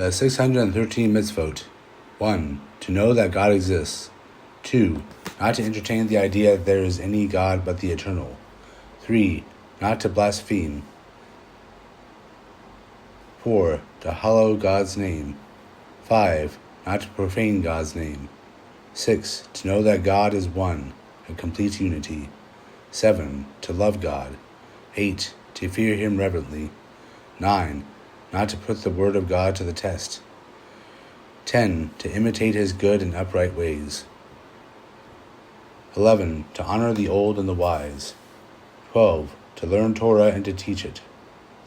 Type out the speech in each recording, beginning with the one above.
The 613 Mitzvot. 1. To know that God exists. 2. Not to entertain the idea that there is any God but the Eternal. 3. Not to blaspheme. 4. To hallow God's name. 5. Not to profane God's name. 6. To know that God is one, a complete unity. 7. To love God. 8. To fear Him reverently. 9. Not to put the word of God to the test. 10. To imitate His good and upright ways. 11. To honor the old and the wise. 12. To learn Torah and to teach it.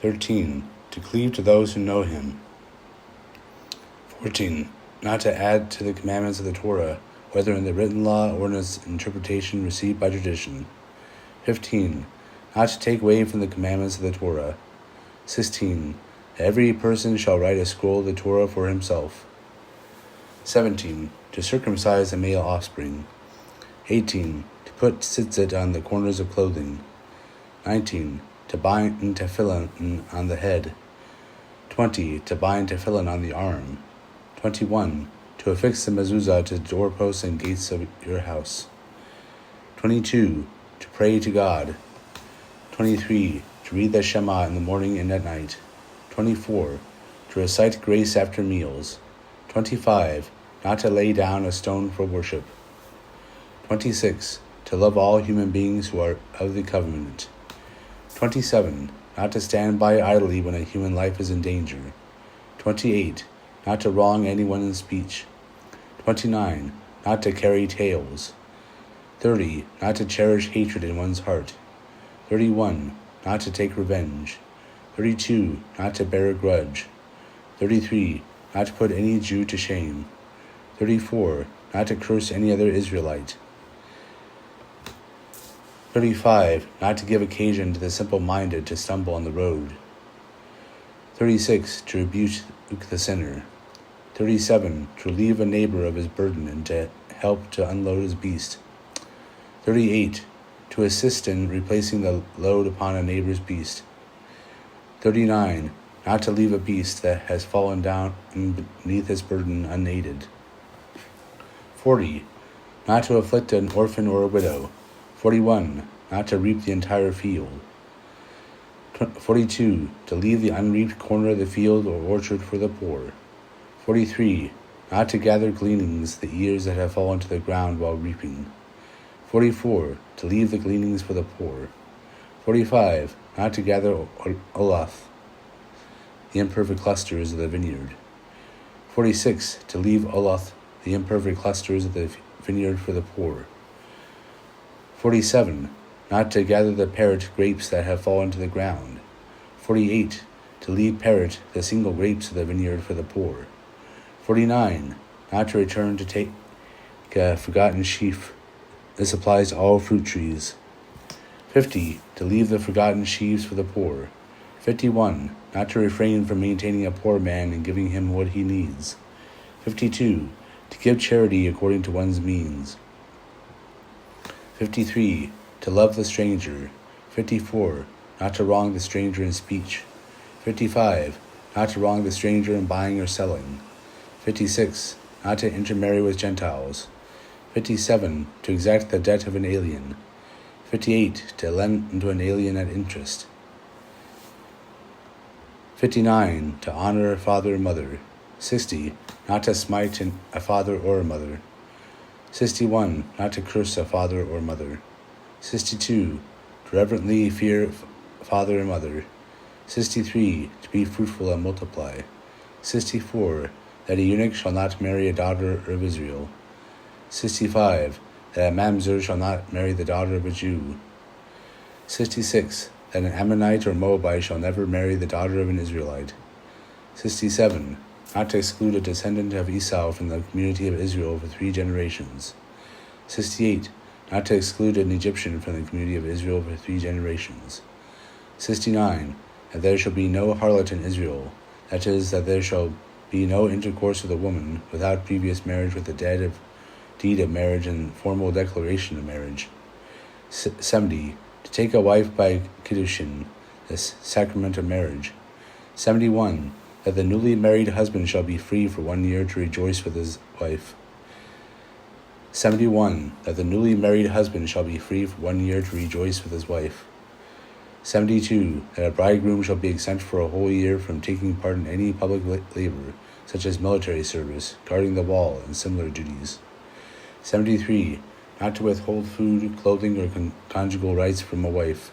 13. To cleave to those who know Him. 14. Not to add to the commandments of the Torah, whether in the written law or in its interpretation received by tradition. 15. Not to take away from the commandments of the Torah. 16. Every person shall write a scroll of the Torah for himself. 17. To circumcise the male offspring. 18. To put tzitzit on the corners of clothing. 19. To bind tefillin on the head. 20. To bind tefillin on the arm. 21. To affix the mezuzah to the doorposts and gates of your house. 22. To pray to God. 23. To read the Shema in the morning and at night. 24. To recite grace after meals. 25. Not to lay down a stone for worship. 26. To love all human beings who are of the covenant. 27. Not to stand by idly when a human life is in danger. 28. Not to wrong anyone in speech. 29. Not to carry tales. 30. Not to cherish hatred in one's heart. 31. Not to take revenge. 32. Not to bear a grudge. 33. Not to put any Jew to shame. 34. Not to curse any other Israelite. 35. Not to give occasion to the simple-minded to stumble on the road. 36. To rebuke the sinner. 37. To relieve a neighbor of his burden and to help to unload his beast. 38. To assist in replacing the load upon a neighbor's beast. 39. Not to leave a beast that has fallen down beneath his burden unaided. 40. Not to afflict an orphan or a widow. 41. Not to reap the entire field. 42. To leave the unreaped corner of the field or orchard for the poor. 43. Not to gather gleanings, the ears that have fallen to the ground while reaping. 44. To leave the gleanings for the poor. 45. Not to gather olath, the imperfect clusters of the vineyard. 46. To leave olath, the imperfect clusters of the vineyard for the poor. 47. Not to gather the parrot grapes that have fallen to the ground. 48. To leave parrot the single grapes of the vineyard for the poor. 49. Not to return to take a forgotten sheaf. This applies to all fruit trees. 50. To leave the forgotten sheaves for the poor. 51. Not to refrain from maintaining a poor man and giving him what he needs. 52. To give charity according to one's means. 53. To love the stranger. 54. Not to wrong the stranger in speech. 55. Not to wrong the stranger in buying or selling. 56. Not to intermarry with Gentiles. 57. To exact the debt of an alien. 58. To lend to an alien at interest. 59. To honor father and mother. 60. Not to smite a father or a mother. 61. Not to curse a father or mother. 62. To reverently fear father and mother. 63. To be fruitful and multiply. 64. That a eunuch shall not marry a daughter of Israel. 65. That a mamzer shall not marry the daughter of a Jew. 66. That an Ammonite or Moabite shall never marry the daughter of an Israelite. 67. Not to exclude a descendant of Esau from the community of Israel for 3 generations. 68. Not to exclude an Egyptian from the community of Israel for 3 generations. 69. That there shall be no harlot in Israel, that is, that there shall be no intercourse with a woman without previous marriage with the deed of marriage and formal declaration of marriage. 70. To take a wife by kiddushin, the sacrament of marriage. 71. that the newly married husband shall be free for 1 year to rejoice with his wife. 71. That the newly married husband shall be free for 1 year to rejoice with his wife. 72. That a bridegroom shall be exempt for a whole year from taking part in any public labor, such as military service, guarding the wall, and similar duties. 73. Not to withhold food, clothing, or conjugal rights from a wife.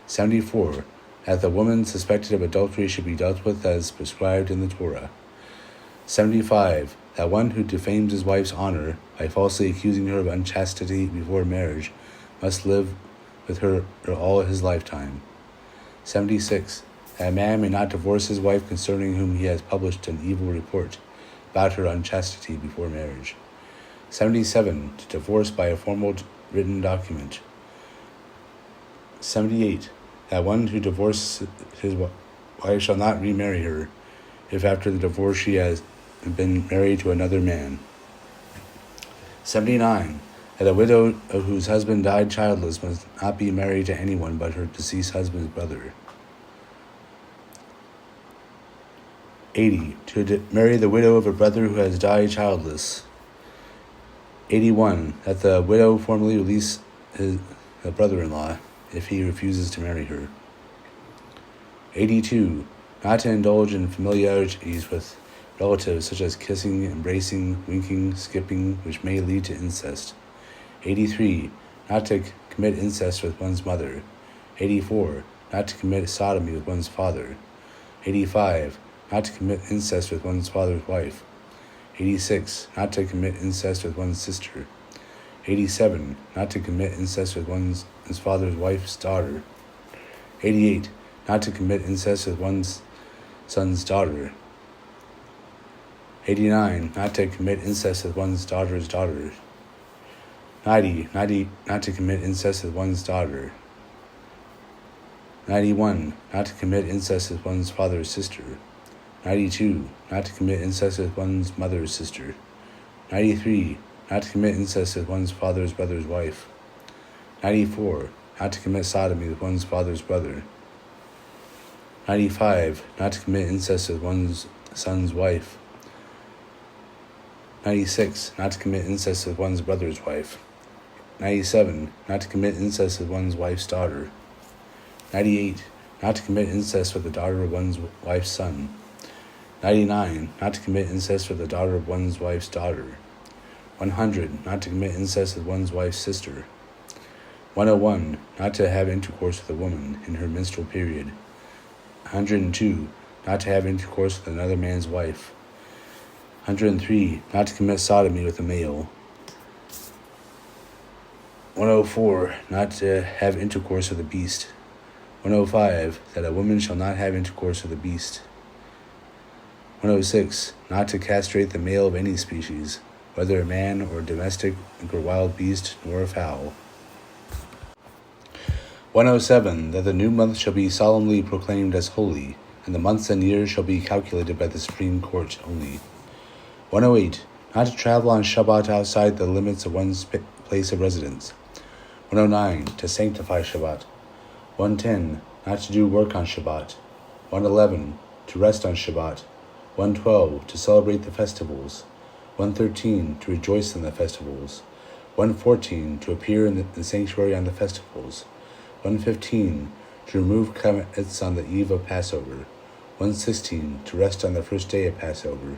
74. That the woman suspected of adultery should be dealt with as prescribed in the Torah. 75. That one who defames his wife's honor by falsely accusing her of unchastity before marriage must live with her all his lifetime. 76. That a man may not divorce his wife concerning whom he has published an evil report about her unchastity before marriage. 77. To divorce by a formal written document. 78. That one who divorces his wife shall not remarry her, if after the divorce she has been married to another man. 79. That a widow whose husband died childless must not be married to anyone but her deceased husband's brother. 80. To marry the widow of a brother who has died childless. 81. That the widow formally release his brother-in-law if he refuses to marry her. 82. Not to indulge in familiarities with relatives such as kissing, embracing, winking, skipping, which may lead to incest. 83. Not to commit incest with one's mother. 84. Not to commit sodomy with one's father. 85. Not to commit incest with one's father's wife. 86. Not to commit incest with one's sister. 87. Not to commit incest with one's father's wife's daughter. 88. Not to commit incest with one's son's daughter. 89. Not to commit incest with one's daughter's daughter. 90. Not to commit incest with one's daughter. 91. Not to commit incest with one's father's sister. 92. Not to commit incest with one's mother's sister. 93. Not to commit incest with one's father's brother's wife. 94. Not to commit sodomy with one's father's brother. 95. Not to commit incest with one's son's wife. 96. Not to commit incest with one's brother's wife. 97. Not to commit incest with one's wife's daughter. 98. Not to commit incest with the daughter of one's wife's son. 99. Not to commit incest with the daughter of one's wife's daughter. 100. Not to commit incest with one's wife's sister. 101. Not to have intercourse with a woman in her menstrual period. 102. Not to have intercourse with another man's wife. 103. Not to commit sodomy with a male. 104. Not to have intercourse with a beast. 105. That a woman shall not have intercourse with a beast. 106. Not to castrate the male of any species, whether a man or a domestic or wild beast, nor a fowl. 107. That the new month shall be solemnly proclaimed as holy, and the months and years shall be calculated by the Supreme Court only. 108. Not to travel on Shabbat outside the limits of one's place of residence. 109. To sanctify Shabbat. 110. Not to do work on Shabbat. 111. To rest on Shabbat. 112. To celebrate the festivals. 113. To rejoice in the festivals. 114. To appear in the sanctuary on the festivals. 115. To remove garments on the eve of Passover. 116. To rest on the first day of Passover.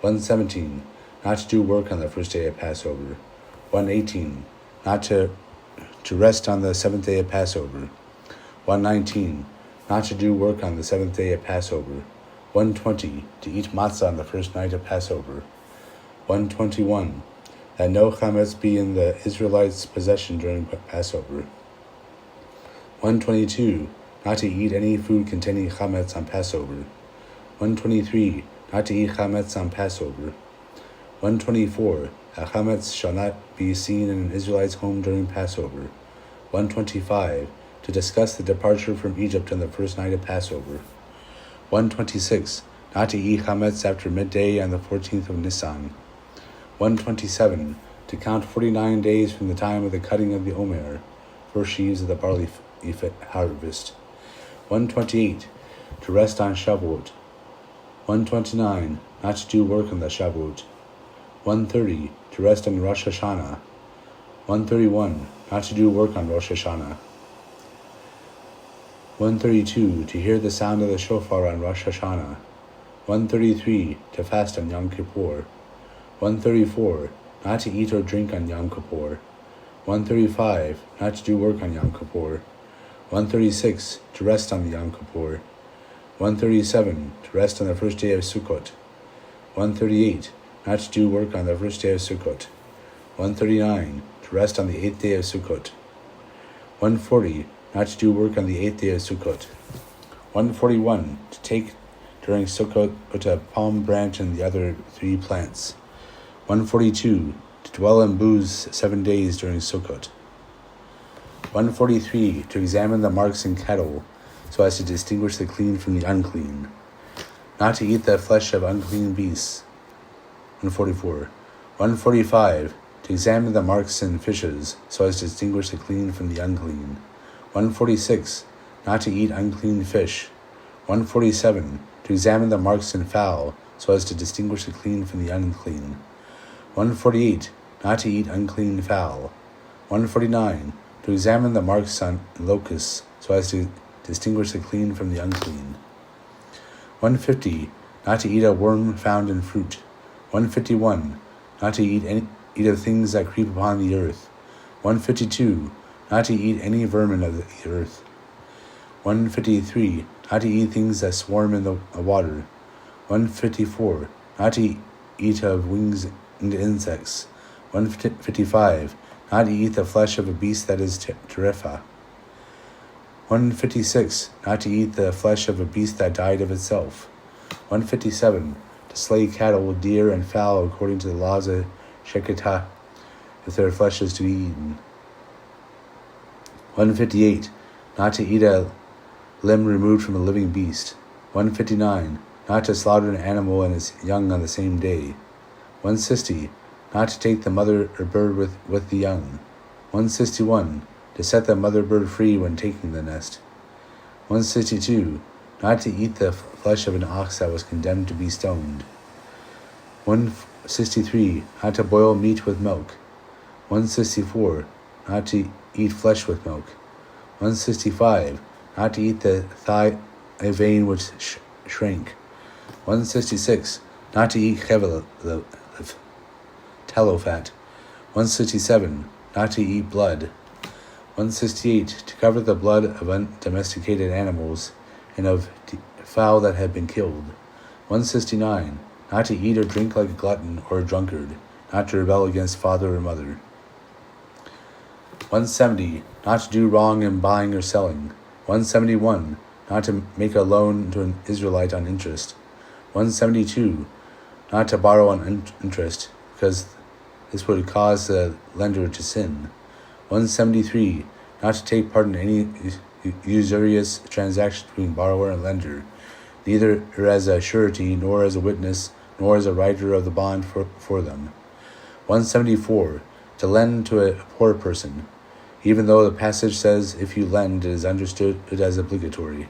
117. Not to do work on the first day of Passover. 118. Not to rest on the seventh day of Passover. 119. Not to do work on the seventh day of Passover. 120. To eat matzah on the first night of Passover. 121. That no chametz be in the Israelites' possession during Passover. 122. Not to eat any food containing chametz on Passover. 123. Not to eat chametz on Passover. 124. That chametz shall not be seen in an Israelite's home during Passover. 125. To discuss the departure from Egypt on the first night of Passover. 126. Not to eat chametz after midday on the 14th of Nisan. 127. To count 49 days from the time of the cutting of the omer, first sheaves of the barley harvest. 128. To rest on Shavuot. 129. Not to do work on the Shavuot. 130. To rest on Rosh Hashanah. 131. Not to do work on Rosh Hashanah. 132. To hear the sound of the shofar on Rosh Hashanah. 133. To fast on Yom Kippur. 134. Not to eat or drink on Yom Kippur. 135. Not to do work on Yom Kippur. 136. To rest on the Yom Kippur. 137. To rest on the first day of Sukkot. 138. Not to do work on the first day of Sukkot. 139. To rest on the 8th day of Sukkot. 140. Not to do work on the 8th day of Sukkot. 141. To take during Sukkot a palm branch and the other 3 plants. 142. To dwell in booths 7 days during Sukkot. 143. To examine the marks in cattle, so as to distinguish the clean from the unclean. Not to eat the flesh of unclean beasts. 144. 145. To examine the marks in fishes, so as to distinguish the clean from the unclean. 146. Not to eat unclean fish. 147. To examine the marks in fowl, so as to distinguish the clean from the unclean. 148. Not to eat unclean fowl. 149. To examine the marks on locusts, so as to distinguish the clean from the unclean. 150. Not to eat a worm found in fruit. 151. Not to eat of things that creep upon the earth. 152. Not to eat any vermin of the earth. 153. Not to eat things that swarm in the water. 154. Not to eat of winged insects. 155. Not to eat the flesh of a beast that is terefa. 156. Not to eat the flesh of a beast that died of itself. 157. To slay cattle, deer, and fowl according to the laws of Sheketah, if their flesh is to be eaten. 158. Not to eat a limb removed from a living beast. 159. Not to slaughter an animal and its young on the same day. 160. Not to take the mother or bird with the young. 161. To set the mother bird free when taking the nest. 162. Not to eat the flesh of an ox that was condemned to be stoned. 163. Not to boil meat with milk. 164. Not to eat flesh with milk. 165. Not to eat the thigh vein which shrank. 166. Not to eat tallow fat. 167. Not to eat blood. 168. To cover the blood of undomesticated animals and of fowl that had been killed. 169. Not to eat or drink like a glutton or a drunkard. Not to rebel against father or mother. 170. Not to do wrong in buying or selling. 171. Not to make a loan to an Israelite on interest. 172. Not to borrow on interest, because this would cause the lender to sin. 173. Not to take part in any usurious transaction between borrower and lender, neither as a surety, nor as a witness, nor as a writer of the bond for them. 174. To lend to a poor person, even though the passage says if you lend, it is understood as obligatory.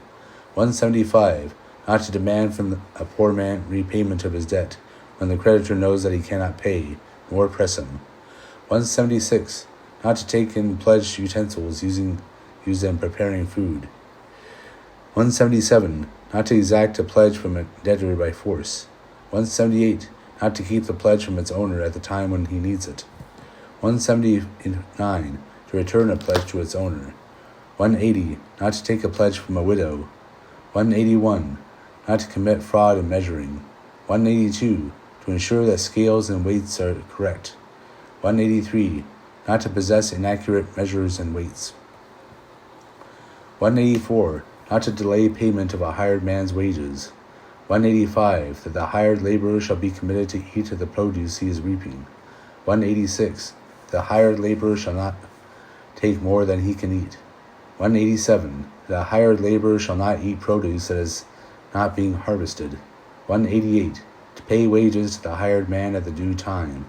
175. Not to demand from a poor man repayment of his debt, when the creditor knows that he cannot pay, nor press him. 176. Not to take in pledged utensils, use them preparing food. 177. Not to exact a pledge from a debtor by force. 178. Not to keep the pledge from its owner at the time when he needs it. 179. To return a pledge to its owner. 180. Not to take a pledge from a widow. 181. Not to commit fraud in measuring. 182. To ensure that scales and weights are correct. 183. Not to possess inaccurate measures and weights. 184. Not to delay payment of a hired man's wages. 185. That the hired laborer shall be committed to eat of the produce he is reaping. 186. The hired laborer shall not take more than he can eat. 187. The hired laborer shall not eat produce that is not being harvested. 188. To pay wages to the hired man at the due time.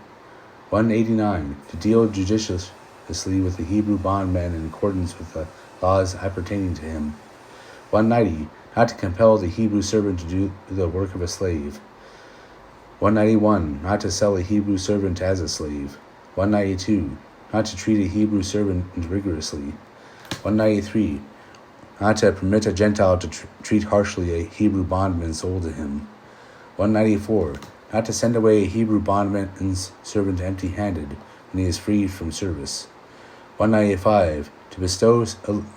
189. To deal judiciously with the Hebrew bondman in accordance with the laws appertaining to him. 190. not to compel the Hebrew servant to do the work of a slave. 191. Not to sell a Hebrew servant as a slave. 192. Not to treat a Hebrew servant rigorously. 193. Not to permit a Gentile to treat harshly a Hebrew bondman sold to him. 194. Not to send away a Hebrew bondman's servant empty-handed when he is freed from service. 195. To bestow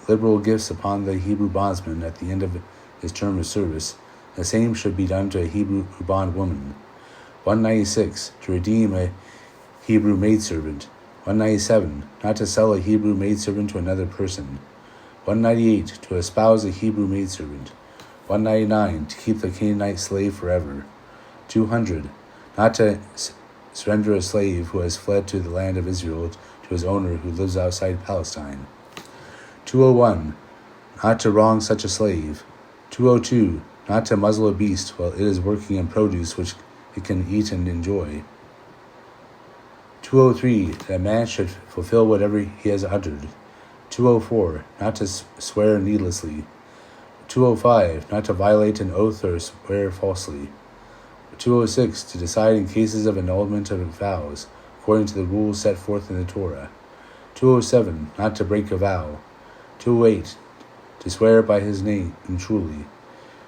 liberal gifts upon the Hebrew bondsman at the end of his term of service. The same should be done to a Hebrew bondwoman. 196. To redeem a Hebrew maidservant. 197. Not to sell a Hebrew maidservant to another person. 198. To espouse a Hebrew maidservant. 199. To keep the Canaanite slave forever. 200. Not to surrender a slave who has fled to the land of Israel to his owner who lives outside Palestine. 201. Not to wrong such a slave. 202. Not to muzzle a beast while it is working in produce which it can eat and enjoy. 203. That a man should fulfill whatever he has uttered. 204. Not to swear needlessly. 205. Not to violate an oath or swear falsely. 206. To decide in cases of annulment of vows, according to the rules set forth in the Torah. 207. Not to break a vow. 208. To swear by his name and truly.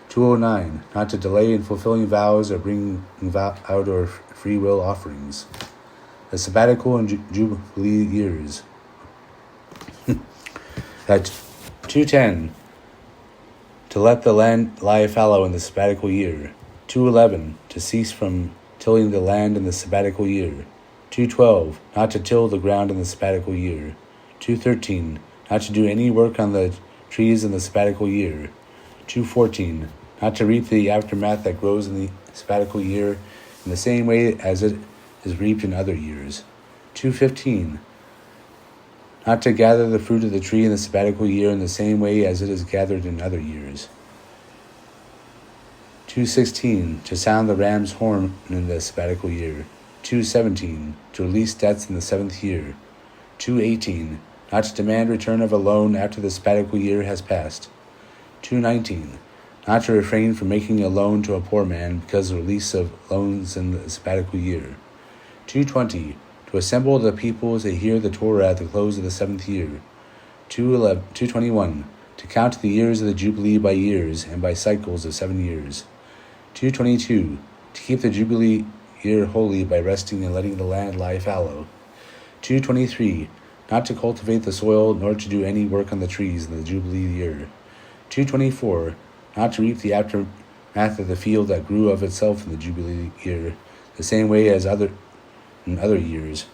209. Not to delay in fulfilling vows or bringing out or free will offerings. The Sabbatical and jubilee years. At 210. To let the land lie fallow in the Sabbatical year. 211. To cease from tilling the land in the Sabbatical year. 212. Not to till the ground in the Sabbatical year. 213. Not to do any work on the trees in the Sabbatical year. 214. Not to reap the aftermath that grows in the Sabbatical year in the same way as it is reaped in other years. 215. Not to gather the fruit of the tree in the Sabbatical year in the same way as it is gathered in other years. 216. To sound the ram's horn in the Sabbatical year. 217. To release debts in the 7th year. 218. Not to demand return of a loan after the Sabbatical year has passed. 219. Not to refrain from making a loan to a poor man because of the release of loans in the Sabbatical year. 220. To assemble the people to hear the Torah at the close of the 7th year. 221. To count the years of the Jubilee by years and by cycles of 7 years. 222. To keep the Jubilee year holy by resting and letting the land lie fallow. 223. Not to cultivate the soil nor to do any work on the trees in the Jubilee year. 224. Not to reap the aftermath of the field that grew of itself in the Jubilee year, the same way as in other years.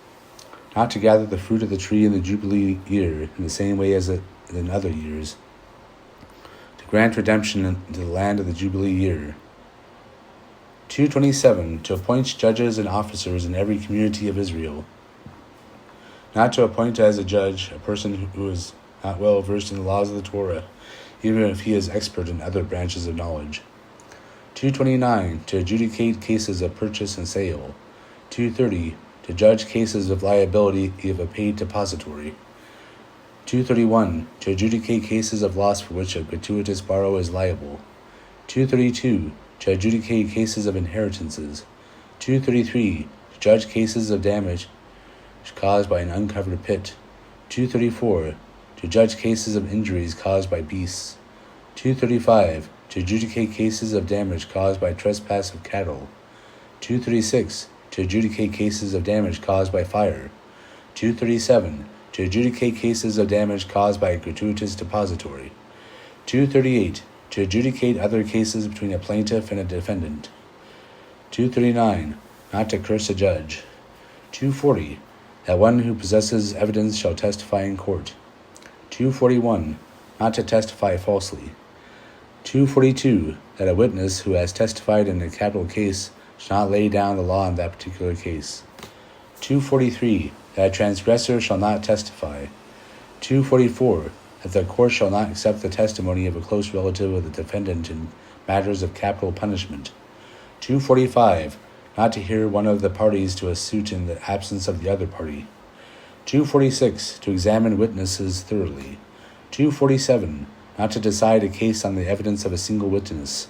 Not to gather the fruit of the tree in the Jubilee year in the same way as in other years. To grant redemption into the land of the Jubilee year. 227. To appoint judges and officers in every community of Israel. Not to appoint as a judge a person who is not well versed in the laws of the Torah, even if he is expert in other branches of knowledge. 229. To adjudicate cases of purchase and sale. 230. To judge cases of liability of a paid depository. 231. To adjudicate cases of loss for which a gratuitous borrower is liable. 232. To adjudicate cases of inheritances. 233. To judge cases of damage caused by an uncovered pit. 234. To judge cases of injuries caused by beasts. 235. To adjudicate cases of damage caused by trespass of cattle. 236. To adjudicate cases of damage caused by fire. 237. To adjudicate cases of damage caused by a gratuitous depository. 238. To adjudicate other cases between a plaintiff and a defendant. 239. Not to curse a judge. 240. That one who possesses evidence shall testify in court. 241. Not to testify falsely. 242. That a witness who has testified in a capital case shall not lay down the law in that particular case. 243. That a transgressor shall not testify. 244. That the court shall not accept the testimony of a close relative of the defendant in matters of capital punishment. 245. Not to hear one of the parties to a suit in the absence of the other party. 246. To examine witnesses thoroughly. 247. not to decide a case on the evidence of a single witness.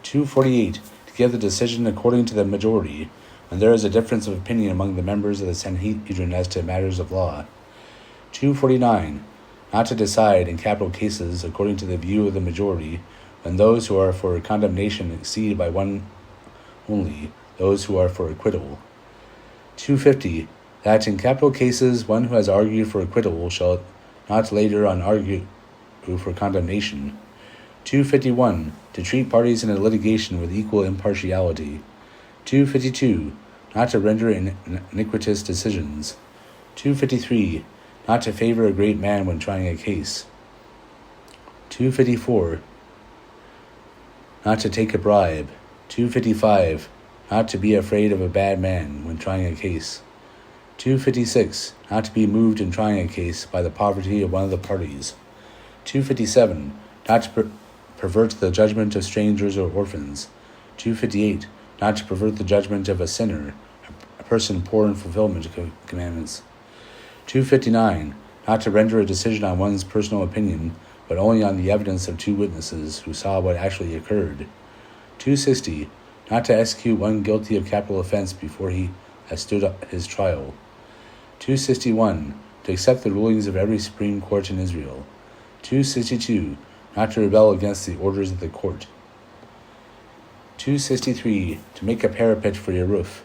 248. To give the decision according to the majority, when there is a difference of opinion among the members of the Sanhedrin as to matters of law. 249. Not to decide in capital cases according to the view of the majority, when those who are for condemnation exceed by one only those who are for acquittal. 250. That in capital cases one who has argued for acquittal shall not later on argue for condemnation. 251. To treat parties in a litigation with equal impartiality. 252. Not to render iniquitous decisions. 253. Not to favor a great man when trying a case. 254. Not to take a bribe. 255. Not to be afraid of a bad man when trying a case. 256. Not to be moved in trying a case by the poverty of one of the parties. 257. Not to pervert the judgment of strangers or orphans. 258. Not to pervert the judgment of a sinner, a person poor in fulfillment of commandments. 259. Not to render a decision on one's personal opinion, but only on the evidence of two witnesses who saw what actually occurred. 260. Not to execute one guilty of capital offense before he has stood up his trial. 261. To accept the rulings of every supreme court in Israel. 262. Not to rebel against the orders of the court. 263. To make a parapet for your roof.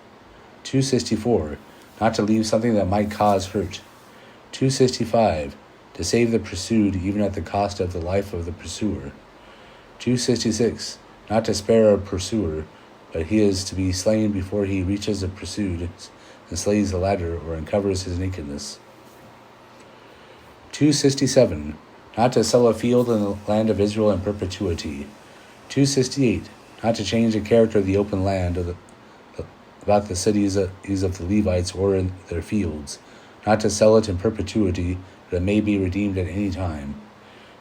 264. Not to leave something that might cause hurt. 265. To save the pursued even at the cost of the life of the pursuer. 266. Not to spare a pursuer, but he is to be slain before he reaches the pursued and slays the latter or uncovers his nakedness. 267. Not to sell a field in the land of Israel in perpetuity. 268. Not to change the character of the open land about the cities of the Levites or in their fields. Not to sell it in perpetuity, but it may be redeemed at any time.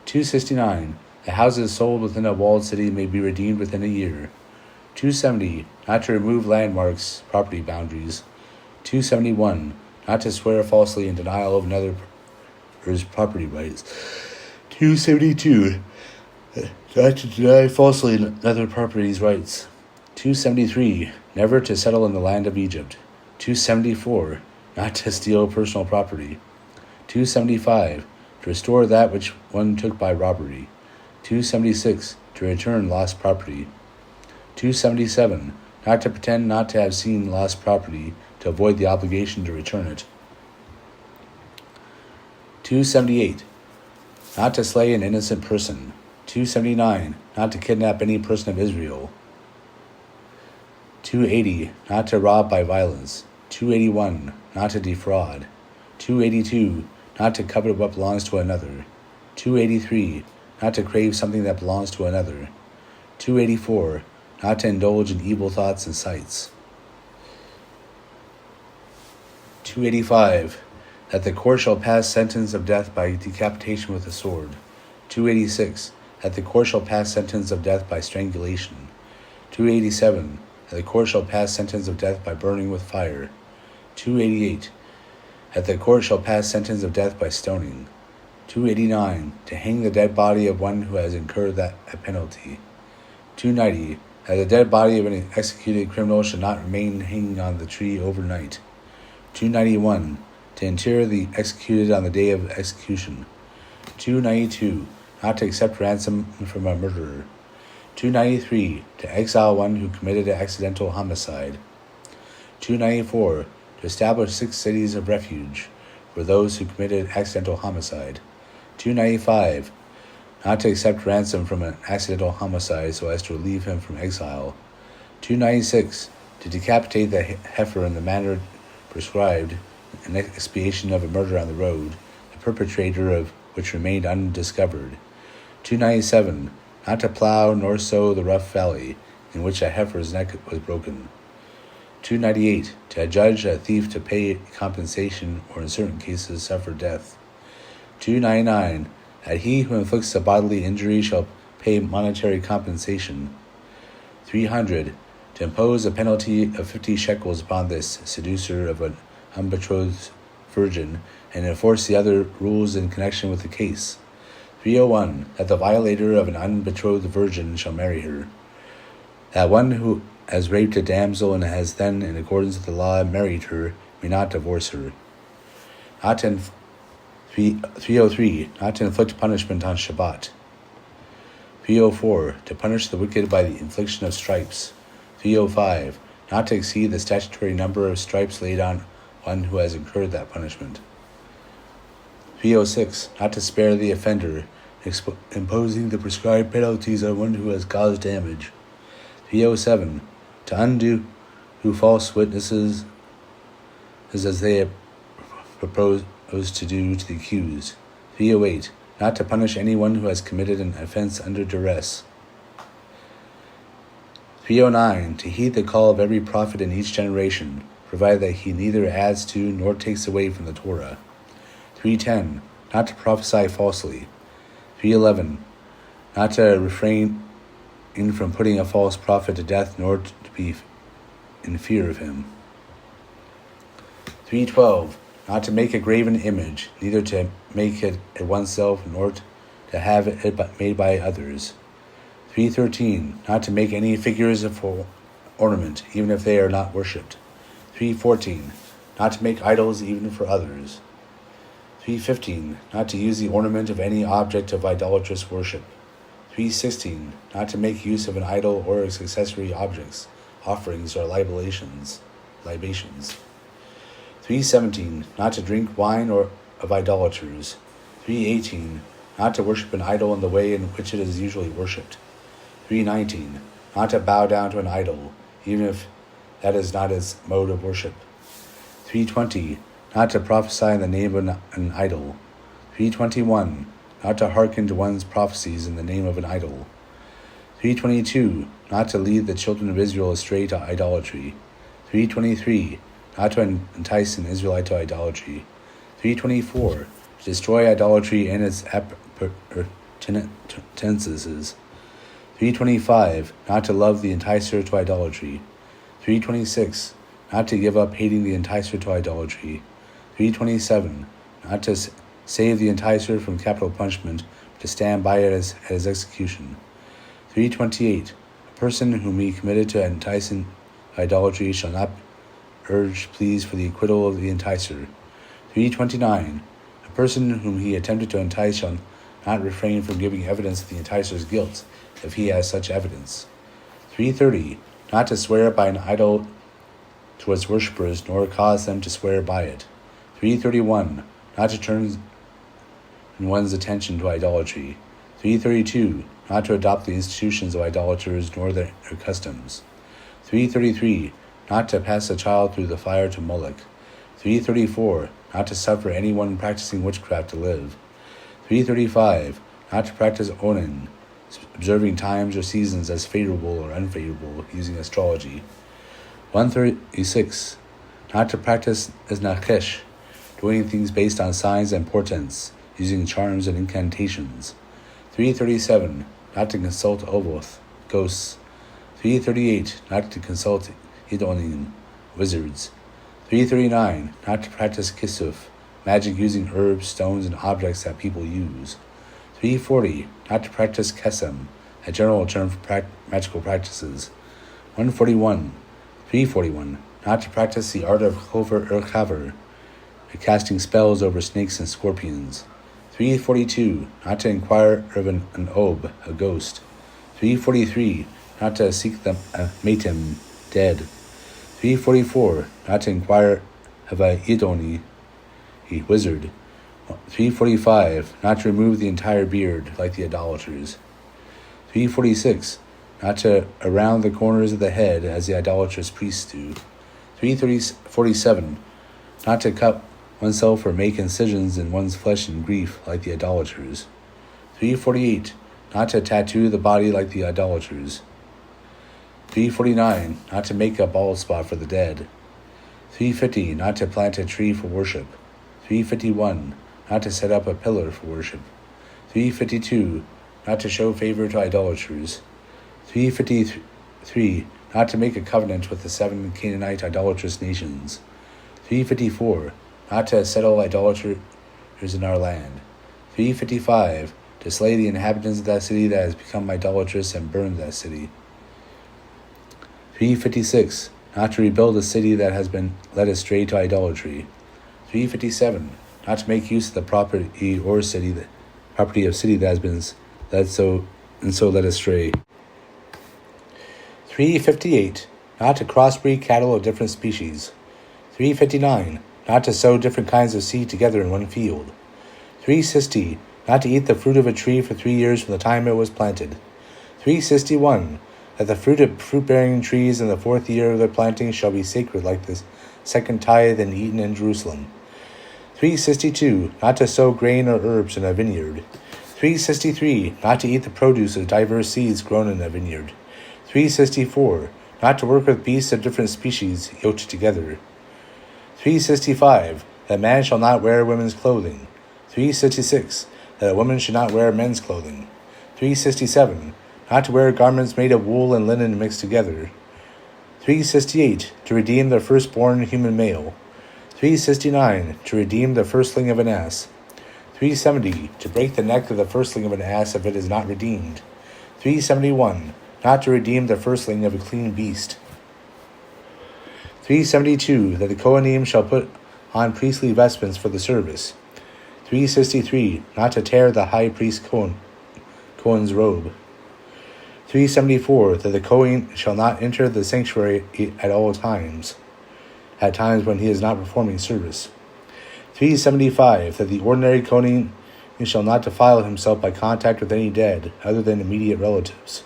269. The houses sold within a walled city may be redeemed within a year. 270. Not to remove landmarks, property boundaries. 271. Not to swear falsely in denial of another's property rights. 272. Not to deny falsely another property's rights. 273. Never to settle in the land of Egypt. 274. Not to steal personal property. 275. To restore that which one took by robbery. 276. To return lost property. 277. Not to pretend not to have seen lost property, to avoid the obligation to return it. 278. Not to slay an innocent person. 279. Not to kidnap any person of Israel. 280. Not to rob by violence. 281. Not to defraud. 282. Not to covet what belongs to another. 283. Not to crave something that belongs to another. 284. Not to indulge in evil thoughts and sights. 285. That the court shall pass sentence of death by decapitation with a sword. 286. That the court shall pass sentence of death by strangulation. 287. That the court shall pass sentence of death by burning with fire. 288. That the court shall pass sentence of death by stoning. 289. To hang the dead body of one who has incurred that a penalty. 290. That the dead body of an executed criminal shall not remain hanging on the tree overnight. 291. To inter the executed on the day of execution. 292. Not to accept ransom from a murderer. 293. To exile one who committed an accidental homicide. 294. To establish 6 cities of refuge for those who committed accidental homicide. 295. Not to accept ransom from an accidental homicide so as to relieve him from exile. 296. To decapitate the heifer in the manner prescribed in expiation of a murder on the road, the perpetrator of which remained undiscovered. 297. Not to plow nor sow the rough valley in which a heifer's neck was broken. 298. To adjudge a thief to pay compensation or in certain cases suffer death. 299. That he who inflicts a bodily injury shall pay monetary compensation. 300. To impose a penalty of 50 shekels upon this seducer of an unbetrothed virgin, and enforce the other rules in connection with the case. 301. That the violator of an unbetrothed virgin shall marry her. That one who has raped a damsel and has then, in accordance with the law, married her, may not divorce her. 303. Not to inflict punishment on Shabbat. 304. To punish the wicked by the infliction of stripes. 305. Not to exceed the statutory number of stripes laid on one who has incurred that punishment. 306. Not to spare the offender, imposing the prescribed penalties on one who has caused damage. 307. To undo false witnesses as they have proposed to do to the accused. 308. Not to punish anyone who has committed an offense under duress. 309. To heed the call of every prophet in each generation, provided that he neither adds to nor takes away from the Torah. 310. Not to prophesy falsely. 311. Not to refrain from putting a false prophet to death, nor to be in fear of him. 312. Not to make a graven image, neither to make it oneself, nor to have it made by others. 313. Not to make any figures for ornament, even if they are not worshipped. 314. Not to make idols even for others. 315. Not to use the ornament of any object of idolatrous worship. 316. Not to make use of an idol or its accessory objects, offerings, or libations. 317. Not to drink wine or of idolaters. 318. Not to worship an idol in the way in which it is usually worshipped. 319. Not to bow down to an idol, even if that is not its mode of worship. 320. Not to prophesy in the name of an idol. 321. Not to hearken to one's prophecies in the name of an idol. 322. Not to lead the children of Israel astray to idolatry. 323. Not to entice an Israelite to idolatry. 324. To destroy idolatry and its appurtenances. 325. Not to love the enticer to idolatry. 326. Not to give up hating the enticer to idolatry. 327. Not to save the enticer from capital punishment, but to stand by it at his execution. 328. A person whom he committed to enticing idolatry shall not urge pleas for the acquittal of the enticer. 329. A person whom he attempted to entice shall not refrain from giving evidence of the enticer's guilt, if he has such evidence. 330. Not to swear by an idol to its worshippers, nor cause them to swear by it. 331. Not to turn one's attention to idolatry. 332. Not to adopt the institutions of idolaters, nor their customs. 333. Not to pass a child through the fire to Moloch. 334. Not to suffer anyone practicing witchcraft to live. 335. Not to practice onan, observing times or seasons as favorable or unfavorable, using astrology. 136. Not to practice as nachesh, doing things based on signs and portents, using charms and incantations. 337. Not to consult ovoth, ghosts. 338. Not to consult idonim, wizards. 339. Not to practice kisuf, magic using herbs, stones, and objects that people use. 340. Not to practice kesem, a general term for magical practices. 341. Not to practice the art of chover or chaver, casting spells over snakes and scorpions. 342. Not to inquire of an ob, a ghost. 343. Not to seek the matim, dead. 344. Not to inquire of a idoni, a wizard. 345. Not to remove the entire beard, like the idolaters. 346. Not to around the corners of the head, as the idolatrous priests do. 347. Not to cut oneself or make incisions in one's flesh in grief, like the idolaters. 348. Not to tattoo the body like the idolaters. 349. Not to make a bald spot for the dead. 350. Not to plant a tree for worship. 351. Not to set up a pillar for worship. 352. Not to show favor to idolaters. 353. Not to make a covenant with the 7 Canaanite idolatrous nations. 354. Not to settle idolaters in our land. 355. To to slay the inhabitants of that city that has become idolatrous and burn that city. 356. Not to rebuild a city that has been led astray to idolatry. 357. Not to make use of the property of city that has been led astray. 358. Not to crossbreed cattle of different species. 359. Not to sow different kinds of seed together in one field. 360. Not to eat the fruit of a tree for 3 years from the time it was planted. 361. That the fruit of fruit-bearing trees in the 4th year of their planting shall be sacred like the second tithe and eaten in Jerusalem. 362. Not to sow grain or herbs in a vineyard. 363. Not to eat the produce of diverse seeds grown in a vineyard. 364. Not to work with beasts of different species yoked together. 365. That man shall not wear women's clothing. 366. That a woman should not wear men's clothing. 367. Not to wear garments made of wool and linen mixed together. 368. To redeem the firstborn human male. 369. To redeem the firstling of an ass. 370. To break the neck of the firstling of an ass if it is not redeemed. 371. Not to redeem the firstling of a clean beast. 372. That the Kohanim shall put on priestly vestments for the service. 363. Not to tear the high priest Kohen's robe. 374. That the Kohen shall not enter the sanctuary at all times, at times when he is not performing service. 375. That the ordinary Kohen shall not defile himself by contact with any dead, other than immediate relatives.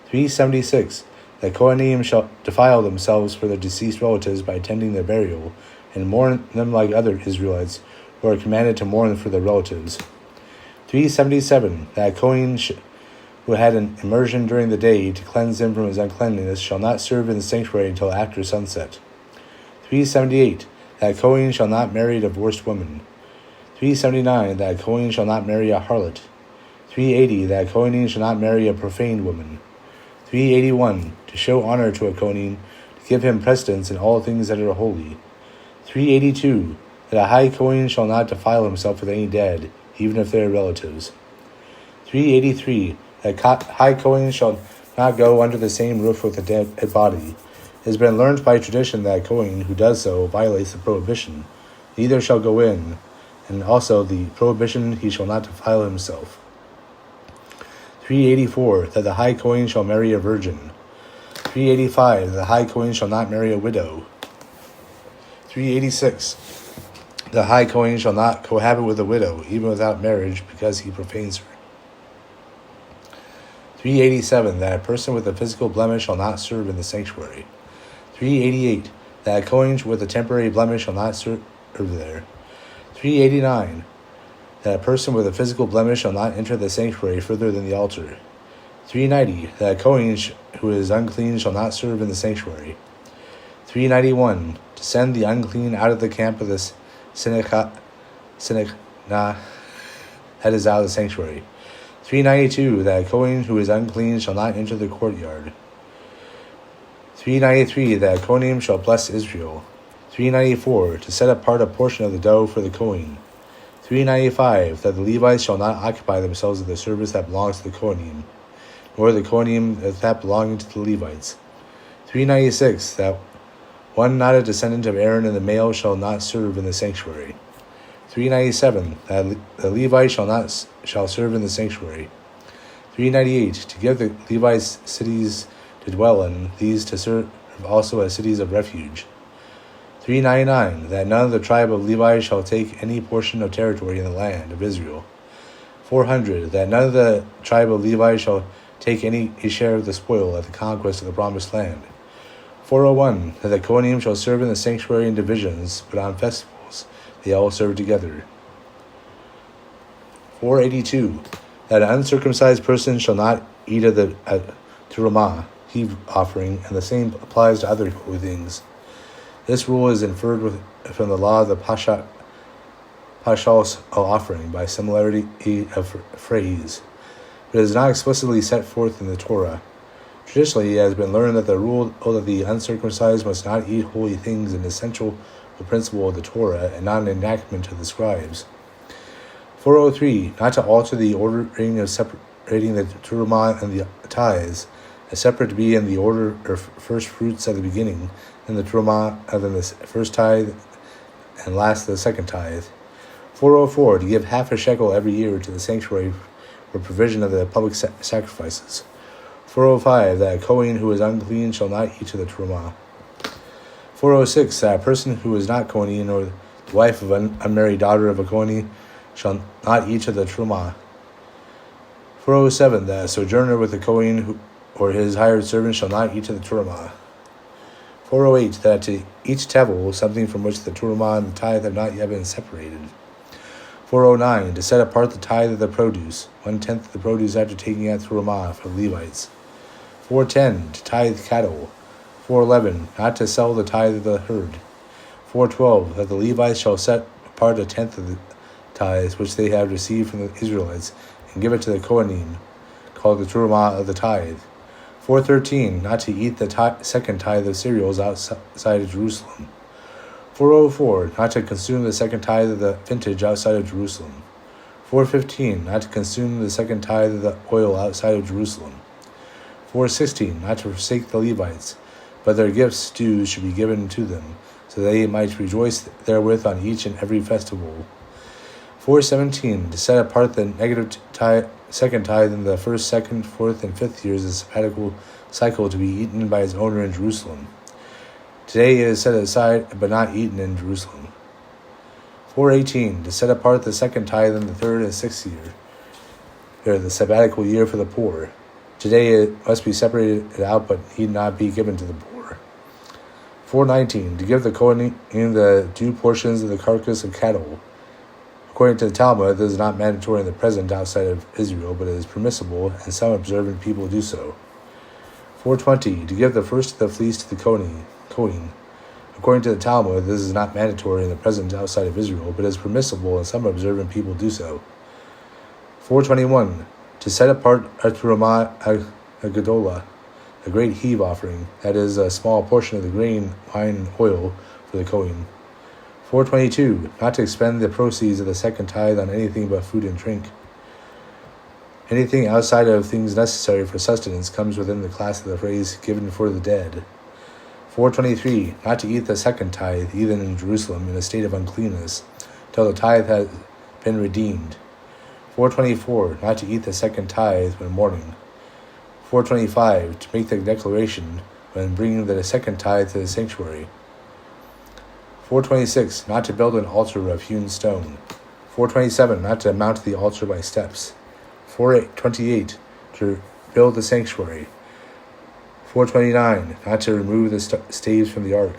376. That Kohanim shall defile themselves for their deceased relatives by attending their burial, and mourn them like other Israelites, who are commanded to mourn for their relatives. 377. That a Kohen who had an immersion during the day to cleanse him from his uncleanness shall not serve in the sanctuary until after sunset. 378. That a Kohen shall not marry a divorced woman. 379. That a Kohen shall not marry a harlot. 380. That a Kohen shall not marry a profaned woman. 381. To show honor to a Kohen, to give him precedence in all things that are holy. 382. That a high Kohen shall not defile himself with any dead, even if they are relatives. 383. That high Kohen shall not go under the same roof with a dead body. It has been learned by tradition that a Kohen who does so violates the prohibition. Neither shall go in, and also the prohibition he shall not defile himself. 384. That the high Kohen shall marry a virgin. 385. That the high Kohen shall not marry a widow. 386. The high Kohen shall not cohabit with a widow, even without marriage, because he profanes her. 387. That a person with a physical blemish shall not serve in the sanctuary. 388. That a Kohen with a temporary blemish shall not serve there. 389. That a person with a physical blemish shall not enter the sanctuary further than the altar. 390. That a Kohen who is unclean shall not serve in the sanctuary. 391. To send the unclean out of the camp of the that is out of the sanctuary. 392. That a Kohen who is unclean shall not enter the courtyard. 393. That a Kohanim shall bless Israel. 394. To set apart a portion of the dough for the Kohen. 395. That the Levites shall not occupy themselves of the service that belongs to the Kohanim, nor the Kohanim that belonging to the Levites. 396. That one not a descendant of Aaron and the male shall not serve in the sanctuary. 397. That the Levites shall serve in the sanctuary. 398. To give the Levites cities to dwell in, these to serve also as cities of refuge. 399. That none of the tribe of Levi shall take any portion of territory in the land of Israel. 400. That none of the tribe of Levi shall take any share of the spoil at the conquest of the promised land. 401. That the Kohanim shall serve in the sanctuary in divisions, but on festivals they all serve together. 482. That an uncircumcised person shall not eat of the terumah, heave offering, and the same applies to other holy things. This rule is inferred from the law of the Pashal offering by similarity of phrase, but it is not explicitly set forth in the Torah. Traditionally, it has been learned that the rule that the uncircumcised must not eat holy things is an essential principle of the Torah and not an enactment of the scribes. 403. Not to alter the ordering of separating the Torah and the tithes, as separate to be in the order of first fruits at the beginning, and the Torah, and then the first tithe, and last the second tithe. 404. To give half a shekel every year to the sanctuary for provision of the public sacrifices. 405. That a Kohen who is unclean shall not eat of the Torah. 406. That a person who is not Kohen, or the wife of an unmarried daughter of a Kohen, shall not eat of the Torah. 407. That a sojourner with a Kohen or his hired servant shall not eat of the Torah. 408. That to each tevel, something from which the Torah and the tithe have not yet been separated. 409. To set apart the tithe of the produce, 1/10 of the produce after taking out Torah for the Levites. 410. To tithe cattle. 411. Not to sell the tithe of the herd. 412. That the Levites shall set apart 1/10 of the tithes which they have received from the Israelites, and give it to the Kohanim, called the Torah of the tithe. 413. Not to eat the second tithe of cereals outside of Jerusalem. 404. Not to consume the second tithe of the vintage outside of Jerusalem. 415. Not to consume the second tithe of the oil outside of Jerusalem. 416. Not to forsake the Levites, but their gifts dues should be given to them, so they might rejoice therewith on each and every festival. 417. To set apart the negative second tithe in the first, second, fourth, and fifth years of the Sabbatical cycle to be eaten by its owner in Jerusalem. Today it is set aside, but not eaten in Jerusalem. 418. To set apart the second tithe in the third and sixth year, or the Sabbatical year for the poor. Today it must be separated out, but need not be given to the poor. 419. To give the Kohen in the due portions of the carcass of cattle. According to the Talmud, this is not mandatory in the present outside of Israel, but it is permissible, and some observant people do so. 420. To give the first of the fleece to the Kohen. According to the Talmud, this is not mandatory in the present outside of Israel, but is permissible, and some observant people do so. 421. To set apart a Terumah Agadola, a great heave offering, that is, a small portion of the grain, wine, and oil for the Kohen. 422. Not to expend the proceeds of the second tithe on anything but food and drink. Anything outside of things necessary for sustenance comes within the class of the phrase given for the dead. 423. Not to eat the second tithe, even in Jerusalem, in a state of uncleanness, till the tithe has been redeemed. 424. Not to eat the second tithe when mourning. 425. To make the declaration when bringing the second tithe to the sanctuary. 426. Not to build an altar of hewn stone. 427. Not to mount the altar by steps. 428. To build the sanctuary. 429. Not to remove the staves from the ark.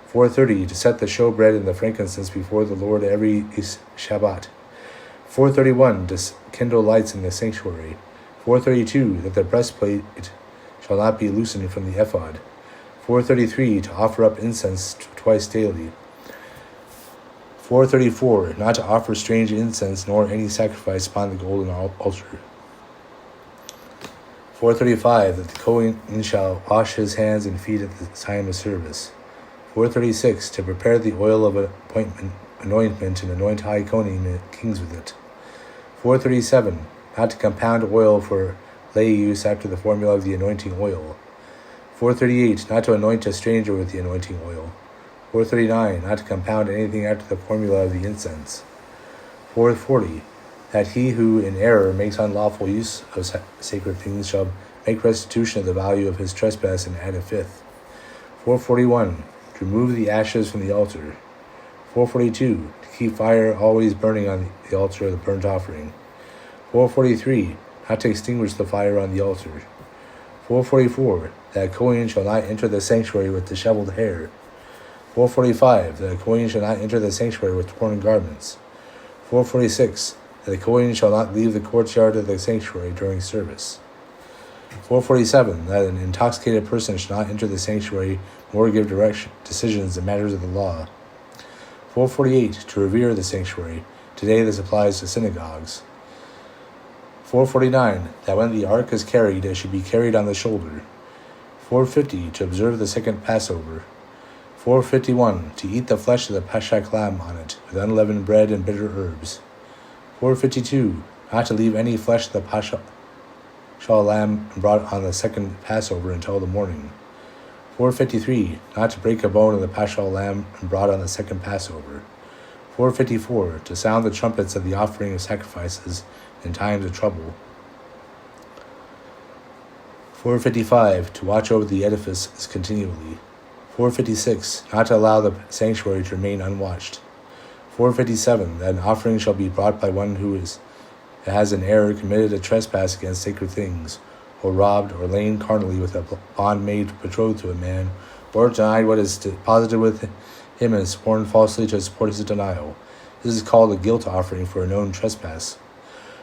430. To set the showbread and the frankincense before the Lord every Shabbat. 431. To kindle lights in the sanctuary. 432. That the breastplate shall not be loosened from the ephod. 433. To offer up incense twice daily. 434. Not to offer strange incense nor any sacrifice upon the golden altar. 435. That the Kohen shall wash his hands and feet at the time of service. 436. To prepare the oil of anointment and anoint high Kohen and kings with it. 437. Not to compound oil for lay use after the formula of the anointing oil. 438. Not to anoint a stranger with the anointing oil. 439. Not to compound anything after the formula of the incense. 440. That he who in error makes unlawful use of sacred things shall make restitution of the value of his trespass and add a fifth. 441. To remove the ashes from the altar. 442. To keep fire always burning on the altar of the burnt offering. 443. Not to extinguish the fire on the altar. 444. That a Kohen shall not enter the sanctuary with disheveled hair. 445. That a Kohen shall not enter the sanctuary with torn garments. 446. That the Kohen shall not leave the courtyard of the sanctuary during service. 447. That an intoxicated person shall not enter the sanctuary nor give decisions in matters of the law. 448. To revere the sanctuary. Today this applies to synagogues. 449. That when the ark is carried, it should be carried on the shoulder. 450. To observe the second Passover. 451. To eat the flesh of the Pashak lamb on it, with unleavened bread and bitter herbs. 452. Not to leave any flesh of the paschal lamb brought on the second Passover until the morning. 453. Not to break a bone of the paschal lamb brought on the second Passover. 454. To sound the trumpets of the offering of sacrifices in times of trouble. 455. To watch over the edifice continually. 456. Not to allow the sanctuary to remain unwatched. 457. That an offering shall be brought by one who has in error committed a trespass against sacred things, or robbed or lain carnally with a bondmaid betrothed to a man, or denied what is deposited with him and sworn falsely to support his denial. This is called a guilt offering for a known trespass.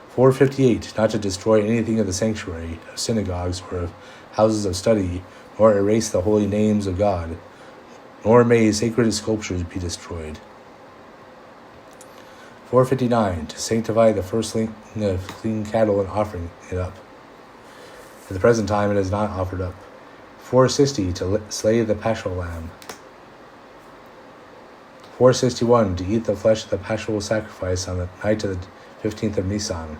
458. Not to destroy anything of the sanctuary, of synagogues, or of houses of study, nor erase the holy names of God, nor may sacred sculptures be destroyed. 459. To sanctify the firstling of clean cattle and offering it up. At the present time it is not offered up. 460. To slay the paschal lamb. 461. To eat the flesh of the paschal sacrifice on the night of the 15th of Nisan.